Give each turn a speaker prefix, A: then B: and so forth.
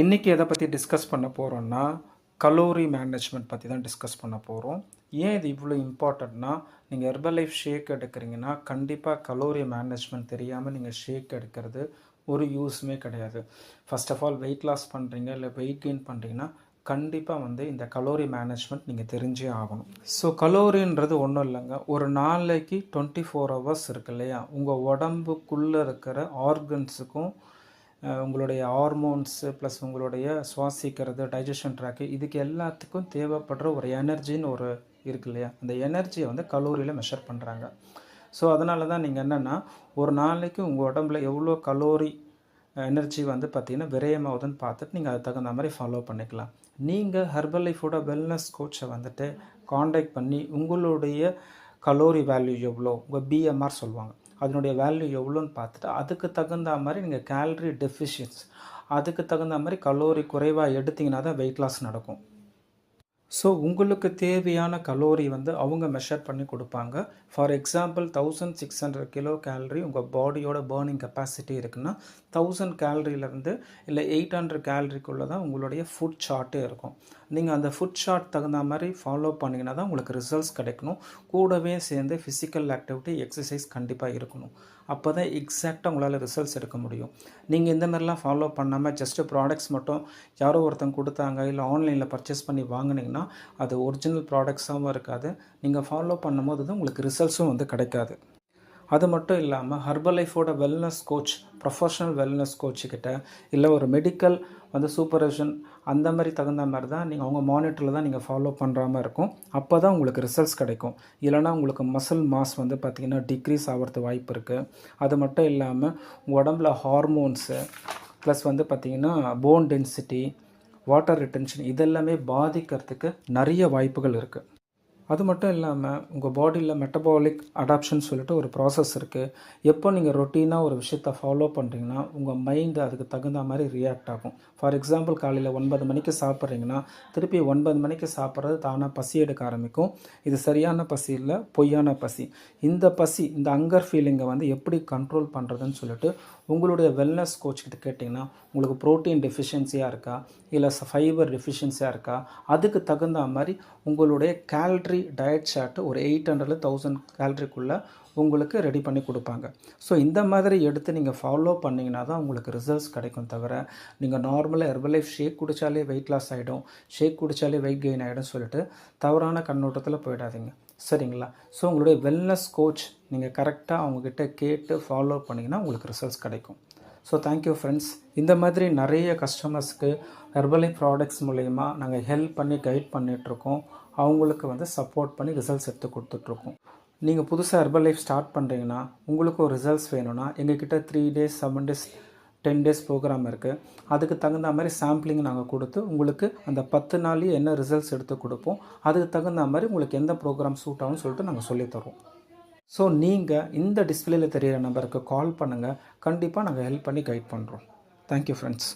A: இன்றைக்கி எதை பற்றி டிஸ்கஸ் பண்ண போகிறோன்னா கலோரி மேனேஜ்மெண்ட் பற்றி தான் டிஸ்கஸ் பண்ண போகிறோம். ஏன் இது இவ்வளோ இம்பார்ட்டண்ட்னா, நீங்கள் ஹெர்பல் லைஃப் ஷேக் எடுக்கிறீங்கன்னா கண்டிப்பாக கலோரி மேனேஜ்மெண்ட் தெரியாமல் நீங்கள் ஷேக் எடுக்கிறது ஒரு யூஸுமே கிடையாது. First of all weight loss பண்ணுறீங்க இல்லை வெயிட் கெயின் பண்ணுறீங்கன்னா கண்டிப்பாக இந்த கலோரி மேனேஜ்மெண்ட் நீங்கள் தெரிஞ்சே ஆகணும். ஸோ கலோரின்றது ஒன்றும் இல்லைங்க, ஒரு நாளைக்கு 24 ஹவர்ஸ் இருக்கு இல்லையா, உங்கள் உடம்புக்குள்ளே இருக்கிற ஆர்கன்ஸுக்கும் உங்களுடைய ஹார்மோன்ஸு ப்ளஸ் உங்களுடைய சுவாசிக்கிறது டைஜஷன் ட்ராக்கு இதுக்கு எல்லாத்துக்கும் தேவைப்படுற ஒரு எனர்ஜின்னு ஒரு இருக்கு இல்லையா, அந்த எனர்ஜியை கலோரியில் மெஷர் பண்ணுறாங்க. ஸோ அதனால தான் நீங்கள் என்னென்னா ஒரு நாளைக்கு உங்கள் உடம்புல எவ்வளோ கலோரி எனர்ஜி பார்த்திங்கன்னா விரயமாகுதுன்னு பார்த்துட்டு நீங்கள் அதுக்கு தகுந்த மாதிரி ஃபாலோ பண்ணிக்கலாம். நீங்கள் ஹெர்பல் லைஃபோட வெல்னஸ் கோச்சை காண்டாக்ட் பண்ணி உங்களுடைய கலோரி வேல்யூ எவ்வளோ, உங்கள் பிஎம்ஆர் சொல்லுவாங்க, அதனுடைய வேல்யூ எவ்வளோன்னு பார்த்துட்டு அதுக்கு தகுந்த மாதிரி நீங்கள் கேலரி டெஃபிஷியன்ஸ் அதுக்கு தகுந்த மாதிரி கலோரி குறைவாக எடுத்திங்கன்னா தான் வெயிட் லாஸ் நடக்கும். ஸோ உங்களுக்கு தேவையான கலோரி அவங்க மெஷர் பண்ணி கொடுப்பாங்க. ஃபார் எக்ஸாம்பிள் 1600 கிலோ கேலரி உங்கள் பாடியோட பர்னிங் கெப்பாசிட்டி இருக்குன்னா 1000 கேலரியிலேருந்து இல்லை 800 கேலரிக்குள்ளே தான் உங்களுடைய ஃபுட் சார்ட்டே இருக்கும். நீங்கள் அந்த ஃபுட் சார்ட் தகுந்த மாதிரி ஃபாலோ பண்ணிங்கன்னா தான் உங்களுக்கு ரிசல்ட்ஸ் கிடைக்கணும். கூடவே சேர்ந்து ஃபிசிக்கல் ஆக்டிவிட்டி எக்ஸசைஸ் கண்டிப்பாக இருக்கணும். அப்போ தான் எக்ஸாக்டாக உங்களால் ரிசல்ட்ஸ் எடுக்க முடியும். நீங்கள் இந்த மாதிரிலாம் ஃபாலோ பண்ணாமல் ஜஸ்ட்டு ப்ராடக்ட்ஸ் மட்டும் யாரோ ஒருத்தங்க கொடுத்தாங்க இல்லை ஆன்லைனில் பர்ச்சேஸ் பண்ணி வாங்கினீங்கன்னா அது ஒரிஜினல் ப்ராடக்ட்ஸாகவும் இருக்காது. நீங்கள் ஃபாலோ பண்ணும்போது தான் உங்களுக்கு ரிசல்ட்ஸும் கிடைக்காது. அது மட்டும் இல்லாமல் ஹெர்பல் லைஃபோட வெல்னஸ் கோச், ப்ரொஃபஷனல் வெல்னஸ் கோச்சுக்கிட்ட இல்லை ஒரு மெடிக்கல் சூப்பர்விஷன் அந்த மாதிரி தகுந்த மாதிரி தான் நீங்கள் அவங்க மானிட்டரில் தான் நீங்கள் ஃபாலோ பண்ணுற மாதிரி இருக்கும். அப்போ தான் உங்களுக்கு ரிசல்ட்ஸ் கிடைக்கும். இல்லைனா உங்களுக்கு மசில் மாஸ் பார்த்திங்கன்னா டிக்ரீஸ் ஆகிறது வாய்ப்பு இருக்குது. அது மட்டும் இல்லாமல் உங்கள் உடம்புல ஹார்மோன்ஸு ப்ளஸ் பார்த்திங்கன்னா போன் டென்சிட்டி, வாட்டர் ரிட்டென்ஷன் இதெல்லாமே பாதிக்கிறதுக்கு நிறைய வாய்ப்புகள் இருக்குது. அது மட்டும் இல்லாமல் உங்கள் பாடியில் மெட்டபாலிக் அடாப்ஷன் சொல்லிட்டு ஒரு ப்ராசஸ் இருக்குது. எப்போ நீங்கள் ரொட்டீனாக ஒரு விஷயத்தை ஃபாலோ பண்ணுறீங்கன்னா உங்கள் மைண்டு அதுக்கு தகுந்த மாதிரி ரியாக்ட் ஆகும். ஃபார் எக்ஸாம்பிள் காலையில் 9 மணிக்கு சாப்பிட்றீங்கன்னா திருப்பி 9 மணிக்கு சாப்பிட்றது தானாக பசி எடுக்க ஆரம்பிக்கும். இது சரியான பசி இல்லை, பொய்யான பசி. இந்த பசி, இந்த ஹங்கர் ஃபீலிங்கை எப்படி கண்ட்ரோல் பண்ணுறதுன்னு சொல்லிட்டு உங்களுடைய வெல்னஸ் கோச்கிட்ட கேட்டிங்கன்னா உங்களுக்கு ப்ரோட்டீன் டெஃபிஷியன்சியாக இருக்கா இல்லை ஃபைபர் டெஃபிஷியன்சியாக இருக்கா, அதுக்கு தகுந்த மாதிரி உங்களுடைய கேலரி டயட் சார்ட்டு ஒரு 800 1000 கேலரிக்குள்ளே உங்களுக்கு ரெடி பண்ணி கொடுப்பாங்க. ஸோ இந்த மாதிரி எடுத்து நீங்கள் ஃபாலோ பண்ணிங்கன்னா தான் உங்களுக்கு ரிசல்ட்ஸ் கிடைக்கும். தவிர நீங்கள் நார்மலாக ஹெர்பல் லைஃப் ஷேக் குடித்தாலே வெயிட் லாஸ் ஆகிடும், ஷேக் குடித்தாலே வெயிட் கெயின் ஆகிடும் சொல்லிட்டு தவறான கண்ணோட்டத்தில் போயிடாதீங்க, சரிங்களா? ஸோ உங்களுடைய வெல்னஸ் கோச் நீங்கள் கரெக்டாக அவங்கக்கிட்ட கேட்டு ஃபாலோ பண்ணிங்கன்னா உங்களுக்கு ரிசல்ட்ஸ் கிடைக்கும். So thank you friends. இந்த மாதிரி நிறைய கஸ்டமர்ஸ்க்கு ஹெர்பல் லைஃப் ப்ராடக்ட்ஸ் மூலயமா நாங்கள் ஹெல்ப் பண்ணி கைட் பண்ணிகிட்ருக்கோம். அவங்களுக்கு சப்போர்ட் பண்ணி ரிசல்ட்ஸ் எடுத்து கொடுத்துட்ருக்கோம். நீங்கள் புதுசாக ஹெர்பல் லைஃப் ஸ்டார்ட் பண்ணுறீங்கன்னா உங்களுக்கு ஒரு ரிசல்ட்ஸ் வேணும்னா எங்ககிட்ட 3 days 7 days 10 days ப்ரோக்ராம் இருக்குது. அதுக்கு தகுந்த மாதிரி சாம்பிளிங் நாங்கள் கொடுத்து உங்களுக்கு அந்த 10 நாள்லேயே என்ன ரிசல்ட்ஸ் எடுத்து கொடுப்போம். அதுக்கு தகுந்த மாதிரி உங்களுக்கு எந்த ப்ரோக்ராம் சூட் ஆகும்னு சொல்லிட்டு நாங்கள் சொல்லித்தரோம். ஸோ நீங்கள் இந்த டிஸ்பிளேயில் தெரிகிற நம்பருக்கு கால் பண்ணுங்கள், கண்டிப்பாக நாங்கள் ஹெல்ப் பண்ணி கைட் பண்ணுறோம். Thank you friends.